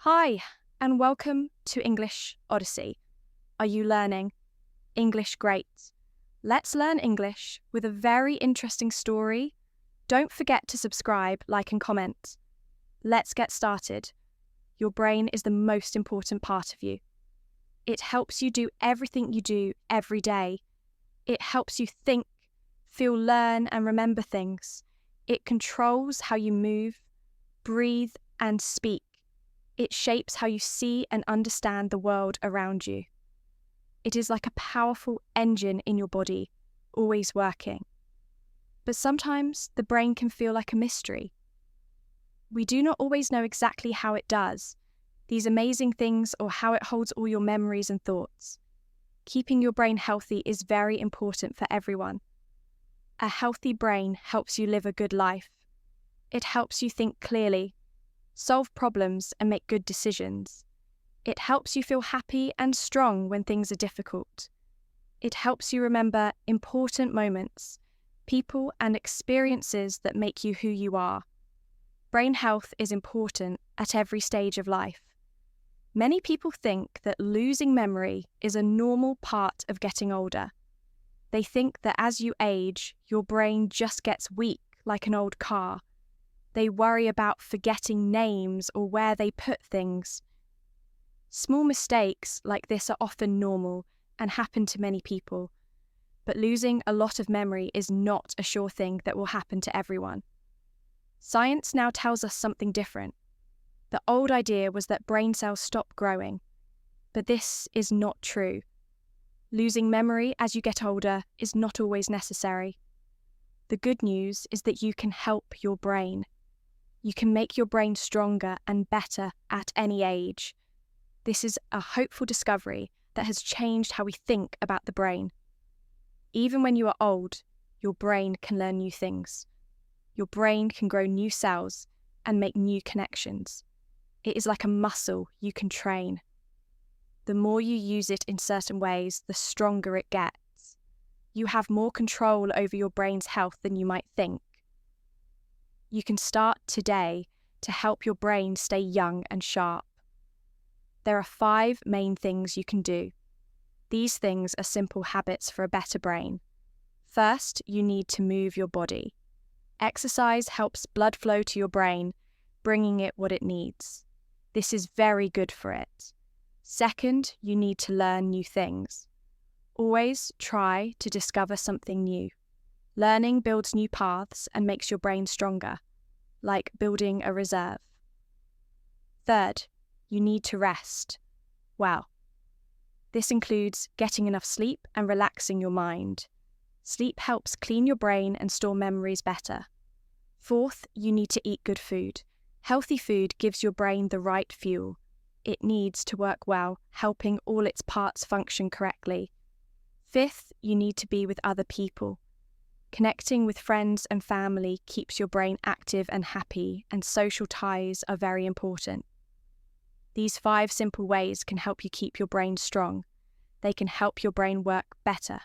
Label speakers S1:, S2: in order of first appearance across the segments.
S1: Hi, and welcome to English Odyssey. Are you learning? English great. Let's learn English with a very interesting story. Don't forget to subscribe, like, and comment. Let's get started. Your brain is the most important part of you. It helps you do everything you do every day. It helps you think, feel, learn, and remember things. It controls how you move, breathe, and speak. It shapes how you see and understand the world around you. It is like a powerful engine in your body, always working. But sometimes the brain can feel like a mystery. We do not always know exactly how it does these amazing things or how it holds all your memories and thoughts. Keeping your brain healthy is very important for everyone. A healthy brain helps you live a good life. It helps you think clearly, solve problems, and make good decisions. It helps you feel happy and strong when things are difficult. It helps you remember important moments, people, and experiences that make you who you are. Brain health is important at every stage of life. Many people think that losing memory is a normal part of getting older. They think that as you age, your brain just gets weak like an old car. They worry about forgetting names or where they put things. Small mistakes like this are often normal and happen to many people, but losing a lot of memory is not a sure thing that will happen to everyone. Science now tells us something different. The old idea was that brain cells stop growing, but this is not true. Losing memory as you get older is not always necessary. The good news is that you can help your brain. You can make your brain stronger and better at any age. This is a hopeful discovery that has changed how we think about the brain. Even when you are old, your brain can learn new things. Your brain can grow new cells and make new connections. It is like a muscle you can train. The more you use it in certain ways, the stronger it gets. You have more control over your brain's health than you might think. You can start today to help your brain stay young and sharp. There are 5 main things you can do. These things are simple habits for a better brain. First, you need to move your body. Exercise helps blood flow to your brain, bringing it what it needs. This is very good for it. Second, you need to learn new things. Always try to discover something new. Learning builds new paths and makes your brain stronger, like building a reserve. Third, you need to rest. Well, this includes getting enough sleep and relaxing your mind. Sleep helps clean your brain and store memories better. Fourth, you need to eat good food. Healthy food gives your brain the right fuel. It needs to work well, helping all its parts function correctly. Fifth, you need to be with other people. Connecting with friends and family keeps your brain active and happy, and social ties are very important. These 5 simple ways can help you keep your brain strong. They can help your brain work better.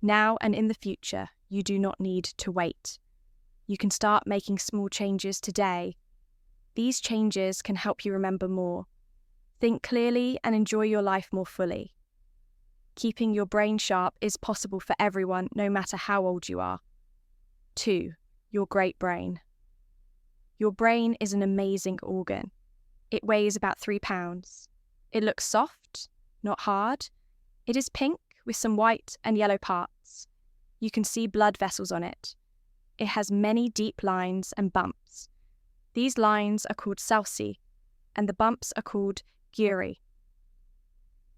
S1: Now and in the future, you do not need to wait. You can start making small changes today. These changes can help you remember more. Think clearly and enjoy your life more fully. Keeping your brain sharp is possible for everyone, no matter how old you are. 2. Your great brain. Your brain is an amazing organ. It weighs about 3 pounds. It looks soft, not hard. It is pink with some white and yellow parts. You can see blood vessels on it. It has many deep lines and bumps. These lines are called sulci, and the bumps are called gyri.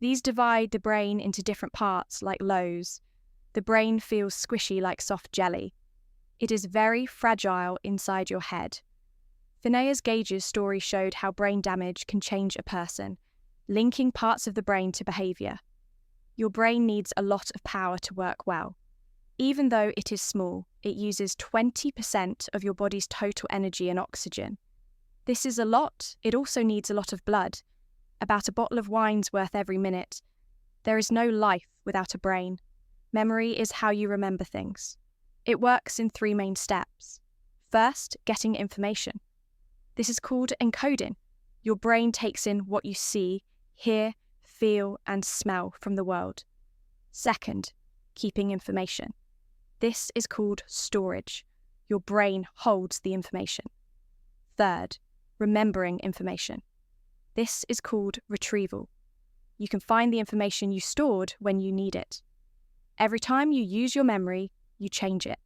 S1: These divide the brain into different parts like lobes. The brain feels squishy like soft jelly. It is very fragile inside your head. Phineas Gage's story showed how brain damage can change a person, linking parts of the brain to behaviour. Your brain needs a lot of power to work well. Even though it is small, it uses 20% of your body's total energy and oxygen. This is a lot. It also needs a lot of blood. About a bottle of wine's worth every minute. There is no life without a brain. Memory is how you remember things. It works in 3 main steps. First, getting information. This is called encoding. Your brain takes in what you see, hear, feel, and smell from the world. Second, keeping information. This is called storage. Your brain holds the information. Third, remembering information. This is called retrieval. You can find the information you stored when you need it. Every time you use your memory, you change it.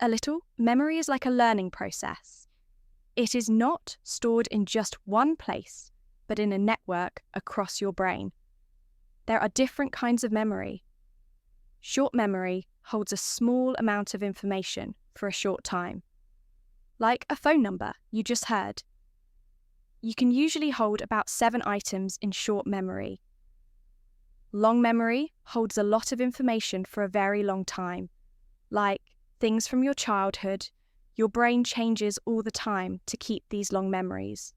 S1: A little, memory is like a learning process. It is not stored in just one place, but in a network across your brain. There are different kinds of memory. Short memory holds a small amount of information for a short time. Like a phone number you just heard. You can usually hold about 7 items in short memory. Long memory holds a lot of information for a very long time, like things from your childhood. Your brain changes all the time to keep these long memories.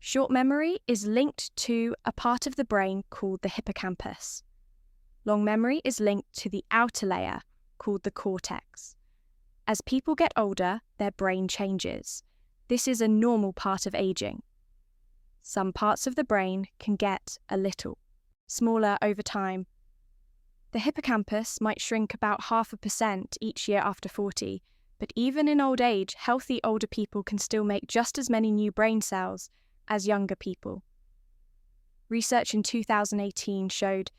S1: Short memory is linked to a part of the brain called the hippocampus. Long memory is linked to the outer layer called the cortex. As people get older, their brain changes. This is a normal part of aging. Some parts of the brain can get a little smaller over time. The hippocampus might shrink about 0.5% each year after 40, but even in old age, healthy older people can still make just as many new brain cells as younger people. Research in 2018 showed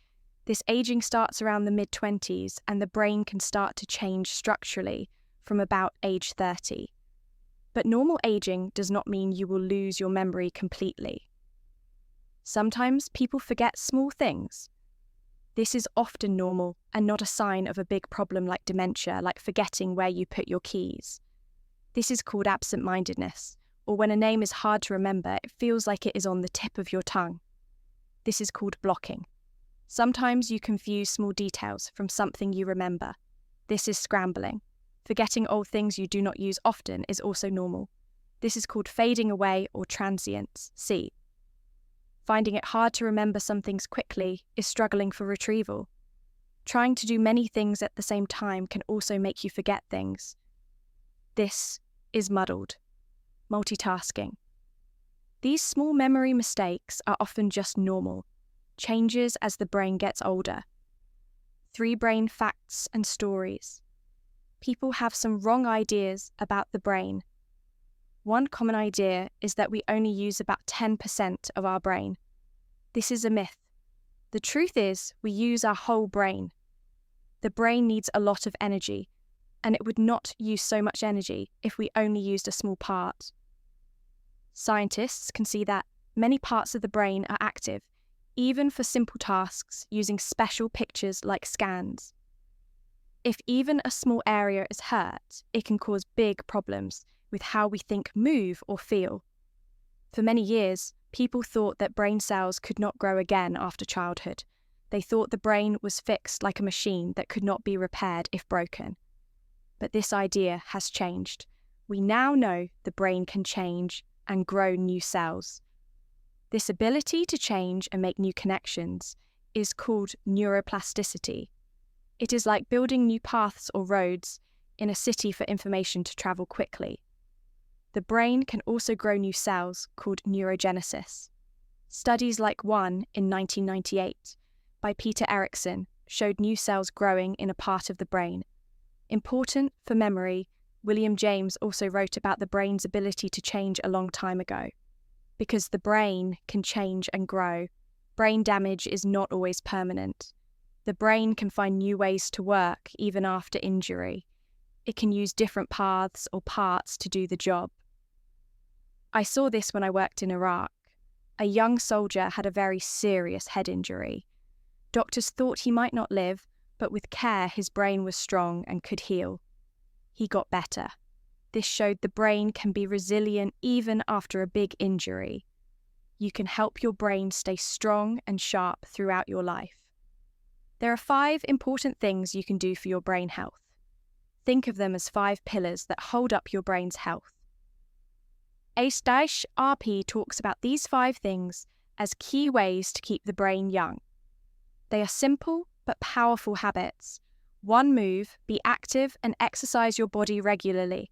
S1: this aging starts around the mid-20s and the brain can start to change structurally from about age 30. But normal aging does not mean you will lose your memory completely. Sometimes people forget small things. This is often normal and not a sign of a big problem like dementia, like forgetting where you put your keys. This is called absent-mindedness, or when a name is hard to remember, it feels like it is on the tip of your tongue. This is called blocking. Sometimes you confuse small details from something you remember. This is scrambling. Forgetting old things you do not use often is also normal. This is called fading away or transience. See. Finding it hard to remember some things quickly is struggling for retrieval. Trying to do many things at the same time can also make you forget things. This is muddled. Multitasking. These small memory mistakes are often just normal, changes as the brain gets older. 3 brain facts and stories. People have some wrong ideas about the brain. One common idea is that we only use about 10% of our brain. This is a myth. The truth is, we use our whole brain. The brain needs a lot of energy, and it would not use so much energy if we only used a small part. Scientists can see that many parts of the brain are active, even for simple tasks using special pictures like scans. If even a small area is hurt, it can cause big problems with how we think, move, or feel. For many years, people thought that brain cells could not grow again after childhood. They thought the brain was fixed like a machine that could not be repaired if broken. But this idea has changed. We now know the brain can change and grow new cells. This ability to change and make new connections is called neuroplasticity. It is like building new paths or roads in a city for information to travel quickly. The brain can also grow new cells called neurogenesis. Studies like one in 1998 by Peter Eriksson showed new cells growing in a part of the brain. Important for memory, William James also wrote about the brain's ability to change a long time ago. Because the brain can change and grow, brain damage is not always permanent. The brain can find new ways to work even after injury. It can use different paths or parts to do the job. I saw this when I worked in Iraq. A young soldier had a very serious head injury. Doctors thought he might not live, but with care his brain was strong and could heal. He got better. This showed the brain can be resilient even after a big injury. You can help your brain stay strong and sharp throughout your life. There are 5 important things you can do for your brain health. Think of them as 5 pillars that hold up your brain's health. ACE RP talks about these 5 things as key ways to keep the brain young. They are simple but powerful habits. 1 move, be active and exercise your body regularly.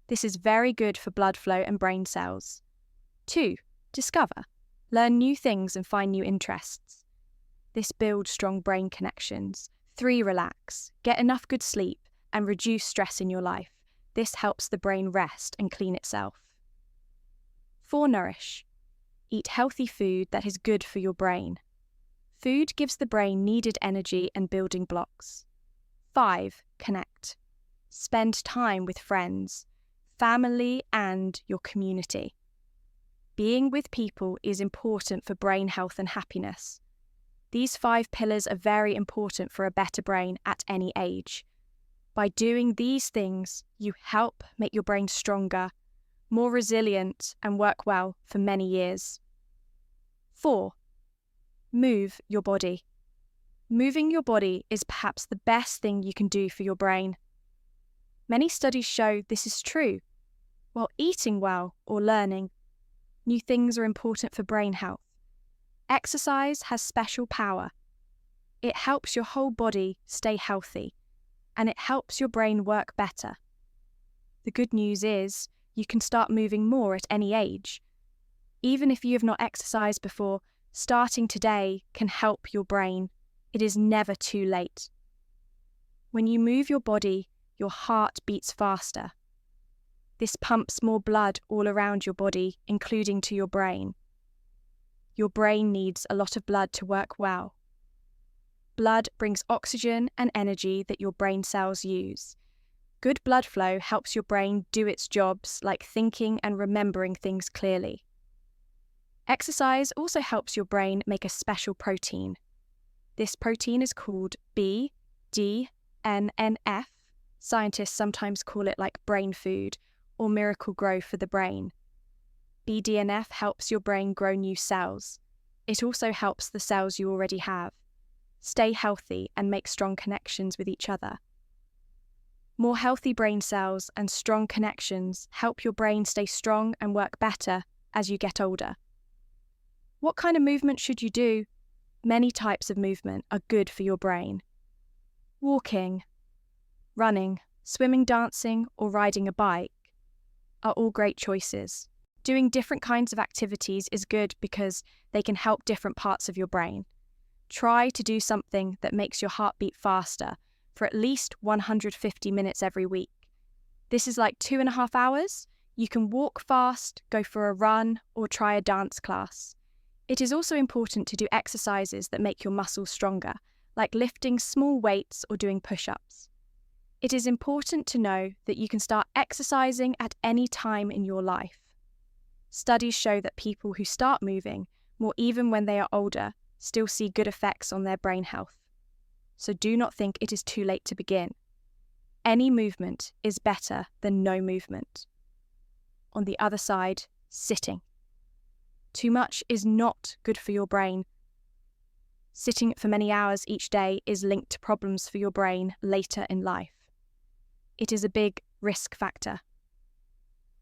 S1: This is very good for blood flow and brain cells. 2, Discover. Learn new things and find new interests. This builds strong brain connections. 3. Relax. Get enough good sleep and reduce stress in your life. This helps the brain rest and clean itself. 4. Nourish. Eat healthy food that is good for your brain. Food gives the brain needed energy and building blocks. 5. Connect. Spend time with friends, family, and your community. Being with people is important for brain health and happiness. These 5 pillars are very important for a better brain at any age. By doing these things, you help make your brain stronger, more resilient, and work well for many years. 4. Move your body. Moving your body is perhaps the best thing you can do for your brain. Many studies show this is true. While eating well or learning, new things are important for brain health. Exercise has special power. It helps your whole body stay healthy, and it helps your brain work better. The good news is you can start moving more at any age. Even if you have not exercised before, starting today can help your brain. It is never too late. When you move your body, your heart beats faster. This pumps more blood all around your body, including to your brain. Your brain needs a lot of blood to work well. Blood brings oxygen and energy that your brain cells use. Good blood flow helps your brain do its jobs like thinking and remembering things clearly. Exercise also helps your brain make a special protein. This protein is called BDNF. Scientists sometimes call it like brain food or miracle grow for the brain. BDNF helps your brain grow new cells. It also helps the cells you already have stay healthy and make strong connections with each other. More healthy brain cells and strong connections help your brain stay strong and work better as you get older. What kind of movement should you do? Many types of movement are good for your brain. Walking, running, swimming, dancing, or riding a bike are all great choices. Doing different kinds of activities is good because they can help different parts of your brain. Try to do something that makes your heart beat faster for at least 150 minutes every week. This is like 2.5 hours. You can walk fast, go for a run, or try a dance class. It is also important to do exercises that make your muscles stronger, like lifting small weights or doing push-ups. It is important to know that you can start exercising at any time in your life. Studies show that people who start moving more even when they are older still see good effects on their brain health. So do not think it is too late to begin. Any movement is better than no movement. On the other side, sitting. Too much is not good for your brain. Sitting for many hours each day is linked to problems for your brain later in life. It is a big risk factor.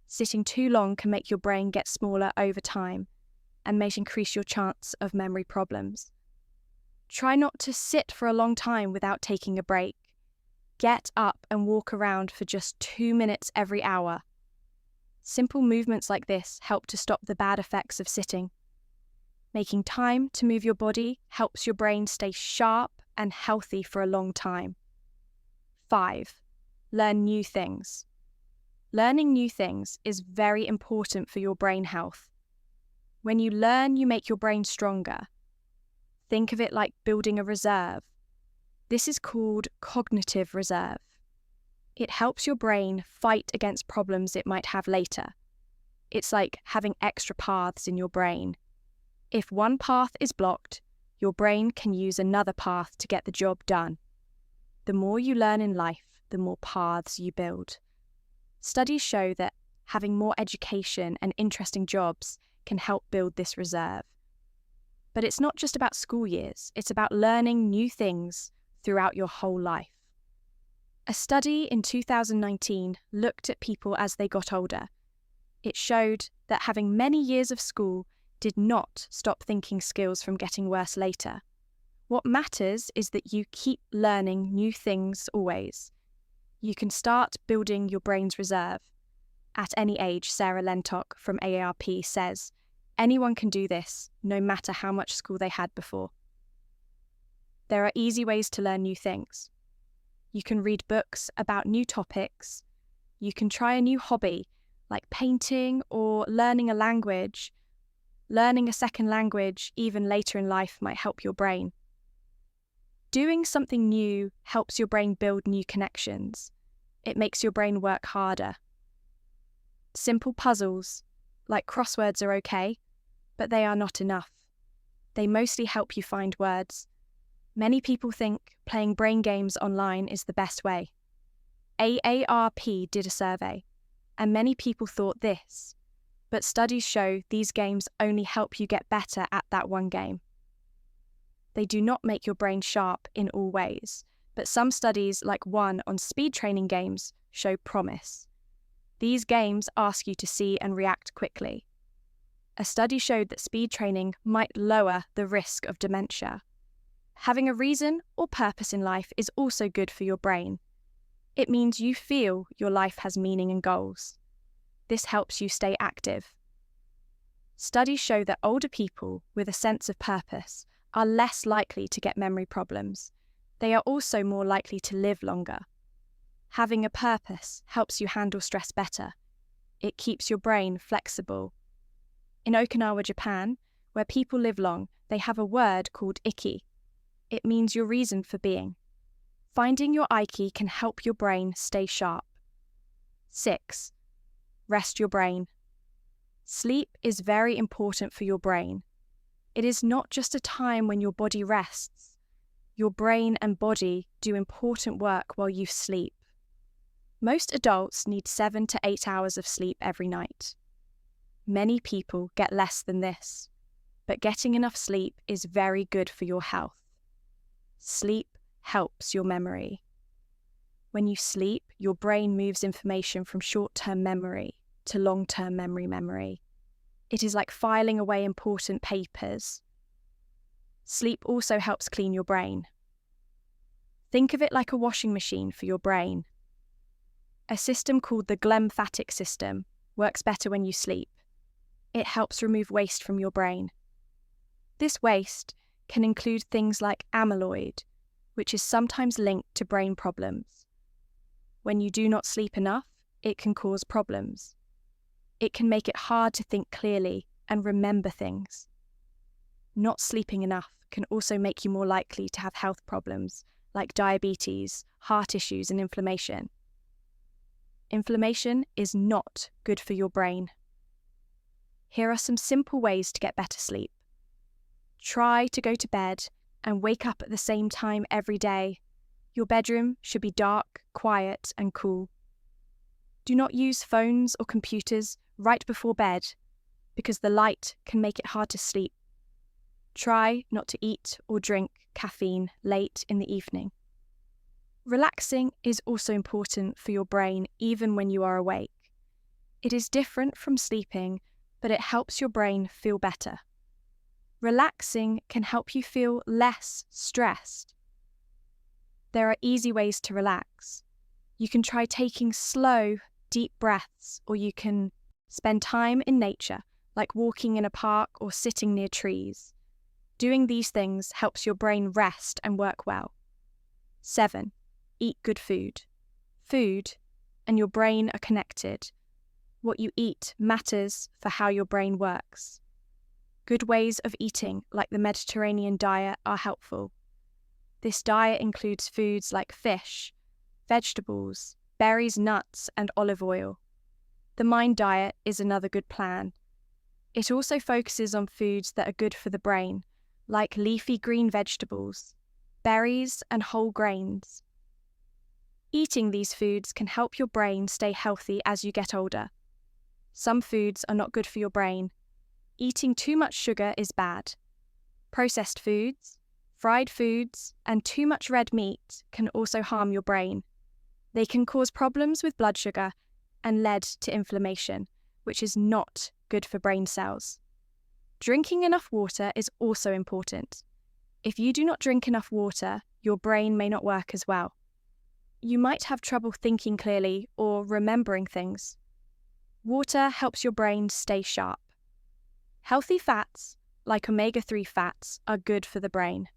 S1: Sitting too long can make your brain get smaller over time and may increase your chance of memory problems. Try not to sit for a long time without taking a break. Get up and walk around for just 2 minutes every hour. Simple movements like this help to stop the bad effects of sitting. Making time to move your body helps your brain stay sharp and healthy for a long time. 5. Learn new things. Learning new things is very important for your brain health. When you learn, you make your brain stronger. Think of it like building a reserve. This is called cognitive reserve. It helps your brain fight against problems it might have later. It's like having extra paths in your brain. If one path is blocked, your brain can use another path to get the job done. The more you learn in life, the more paths you build. Studies show that having more education and interesting jobs can help build this reserve. But it's not just about school years, it's about learning new things throughout your whole life. A study in 2019 looked at people as they got older. It showed that having many years of school did not stop thinking skills from getting worse later. What matters is that you keep learning new things always. You can start building your brain's reserve. At any age, Sarah Lentock from AARP says, Anyone can do this, no matter how much school they had before. There are easy ways to learn new things. You can read books about new topics. You can try a new hobby, like painting or learning a language. Learning a second language, even later in life, might help your brain. Doing something new helps your brain build new connections. It makes your brain work harder. Simple puzzles, like crosswords, are okay, but they are not enough. They mostly help you find words. Many people think playing brain games online is the best way. AARP did a survey, and many people thought this, but studies show these games only help you get better at that one game. They do not make your brain sharp in all ways, but some studies, like one on speed training games, show promise. These games ask you to see and react quickly. A study showed that speed training might lower the risk of dementia. Having a reason or purpose in life is also good for your brain. It means you feel your life has meaning and goals. This helps you stay active. Studies show that older people with a sense of purpose are less likely to get memory problems. They are also more likely to live longer. Having a purpose helps you handle stress better. It keeps your brain flexible. In Okinawa, Japan, where people live long, they have a word called iki. It means your reason for being. Finding your iki can help your brain stay sharp. 6. Rest your brain. Sleep is very important for your brain. It is not just a time when your body rests. Your brain and body do important work while you sleep. Most adults need 7 to 8 hours of sleep every night. Many people get less than this, but getting enough sleep is very good for your health. Sleep helps your memory. When you sleep, your brain moves information from short-term memory to long-term memory. It is like filing away important papers. Sleep also helps clean your brain. Think of it like a washing machine for your brain. A system called the glymphatic system works better when you sleep. It helps remove waste from your brain. This waste can include things like amyloid, which is sometimes linked to brain problems. When you do not sleep enough, it can cause problems. It can make it hard to think clearly and remember things. Not sleeping enough can also make you more likely to have health problems like diabetes, heart issues, and inflammation. Inflammation is not good for your brain. Here are some simple ways to get better sleep. Try to go to bed and wake up at the same time every day. Your bedroom should be dark, quiet, and cool. Do not use phones or computers right before bed because the light can make it hard to sleep. Try not to eat or drink caffeine late in the evening. Relaxing is also important for your brain even when you are awake. It is different from sleeping, but it helps your brain feel better. Relaxing can help you feel less stressed. There are easy ways to relax. You can try taking slow, deep breaths, or you can spend time in nature, like walking in a park or sitting near trees. Doing these things helps your brain rest and work well. 7. Eat good food. Food and your brain are connected. What you eat matters for how your brain works. Good ways of eating, like the Mediterranean diet, are helpful. This diet includes foods like fish, vegetables, berries, nuts, and olive oil. The Mind diet is another good plan. It also focuses on foods that are good for the brain, like leafy green vegetables, berries, and whole grains. Eating these foods can help your brain stay healthy as you get older. Some foods are not good for your brain. Eating too much sugar is bad. Processed foods, fried foods, and too much red meat can also harm your brain. They can cause problems with blood sugar and lead to inflammation, which is not good for brain cells. Drinking enough water is also important. If you do not drink enough water, your brain may not work as well. You might have trouble thinking clearly or remembering things. Water helps your brain stay sharp. Healthy fats, like omega-3 fats, are good for the brain.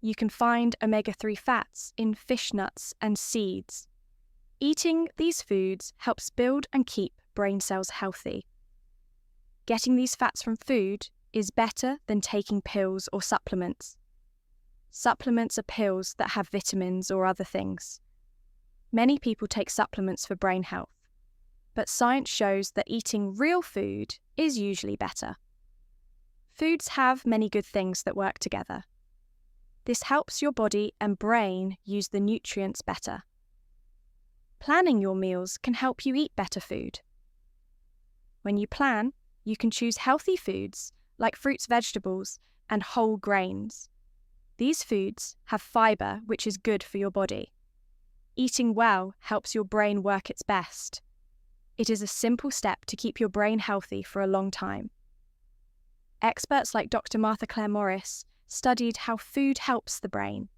S1: You can find omega-3 fats in fish nuts and seeds. Eating these foods helps build and keep brain cells healthy. Getting these fats from food is better than taking pills or supplements. Supplements are pills that have vitamins or other things. Many people take supplements for brain health, but science shows that eating real food is usually better. Foods have many good things that work together. This helps your body and brain use the nutrients better. Planning your meals can help you eat better food. When you plan, you can choose healthy foods like fruits, vegetables, and whole grains. These foods have fiber, which is good for your body. Eating well helps your brain work its best. It is a simple step to keep your brain healthy for a long time. Experts like Dr. Martha Claire Morris studied how food helps the brain.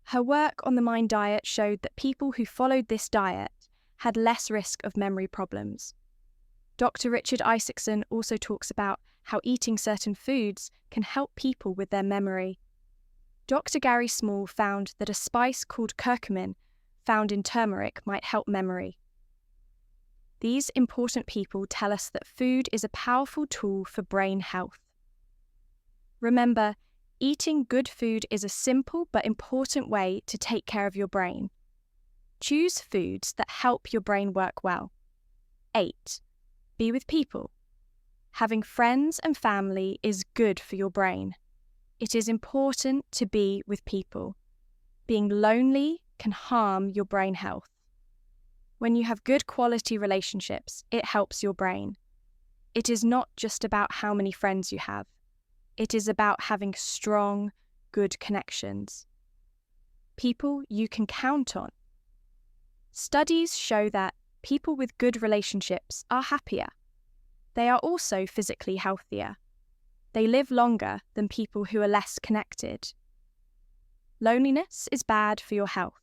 S1: Her work on the Mind diet showed that people who followed this diet had less risk of memory problems. Dr. Richard Isaacson also talks about how eating certain foods can help people with their memory. Dr. Gary Small found that a spice called curcumin found in turmeric might help memory. These important people tell us that food is a powerful tool for brain health. Remember, eating good food is a simple but important way to take care of your brain. Choose foods that help your brain work well. 8. Be with people. Having friends and family is good for your brain. It is important to be with people. Being lonely can harm your brain health. When you have good quality relationships, it helps your brain. It is not just about how many friends you have. It is about having strong, good connections. People you can count on. Studies show that people with good relationships are happier. They are also physically healthier. They live longer than people who are less connected. Loneliness is bad for your health.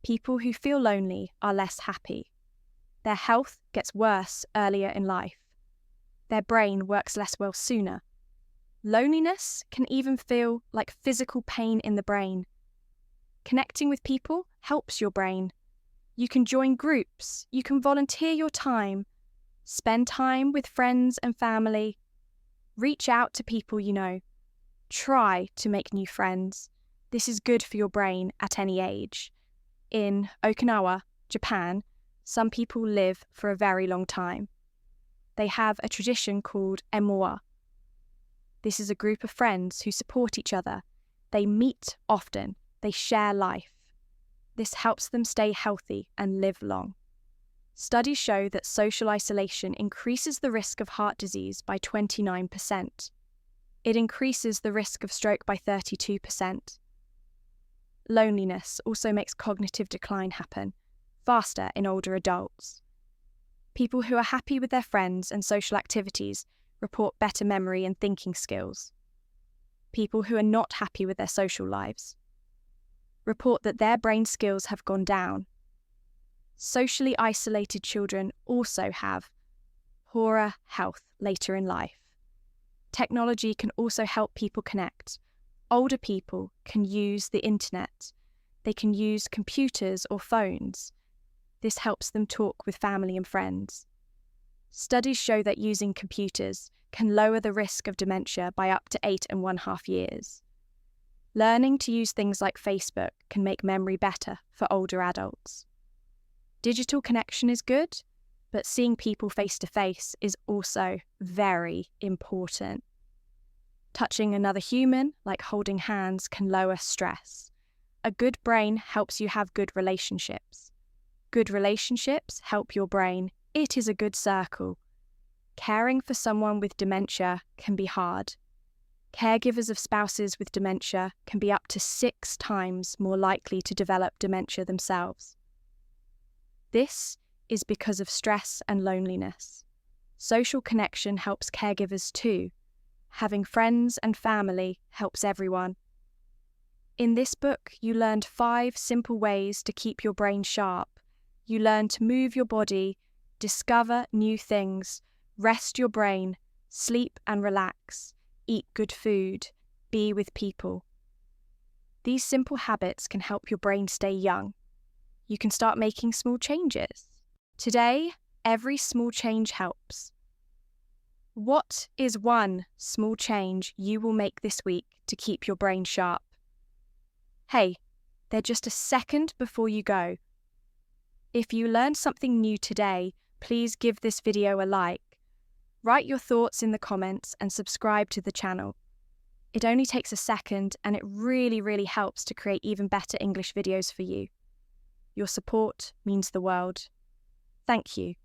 S1: People who feel lonely are less happy. Their health gets worse earlier in life. Their brain works less well sooner. Loneliness can even feel like physical pain in the brain. Connecting with people helps your brain. You can join groups, you can volunteer your time, spend time with friends and family, reach out to people you know. Try to make new friends. This is good for your brain at any age. In Okinawa, Japan, some people live for a very long time. They have a tradition called emoa. This is a group of friends who support each other. They meet often. They share life. This helps them stay healthy and live long. Studies show that social isolation increases the risk of heart disease by 29%. It increases the risk of stroke by 32%. Loneliness also makes cognitive decline happen faster in older adults. People who are happy with their friends and social activities report better memory and thinking skills. People who are not happy with their social lives report that their brain skills have gone down. Socially isolated children also have poorer health later in life. Technology can also help people connect. Older people can use the internet. They can use computers or phones. This helps them talk with family and friends. Studies show that using computers can lower the risk of dementia by up to 8.5 years. Learning to use things like Facebook can make memory better for older adults. Digital connection is good, but seeing people face to face is also very important. Touching another human, like holding hands, can lower stress. A good brain helps you have good relationships. Good relationships help your brain. It is a good circle. Caring for someone with dementia can be hard. Caregivers of spouses with dementia can be up to 6 times more likely to develop dementia themselves. This is because of stress and loneliness. Social connection helps caregivers too. Having friends and family helps everyone. In this book, you learned 5 simple ways to keep your brain sharp. You learned to move your body, discover new things, Rest your brain, sleep and relax, eat good food, be with people. These simple habits can help your brain stay young. You can start making small changes. Today, every small change helps. What is one small change you will make this week to keep your brain sharp? Hey, they're just a second before you go. If you learned something new today, please give this video a like. Write your thoughts in the comments and subscribe to the channel. It only takes a second and it really helps to create even better English videos for you. Your support means the world. Thank you.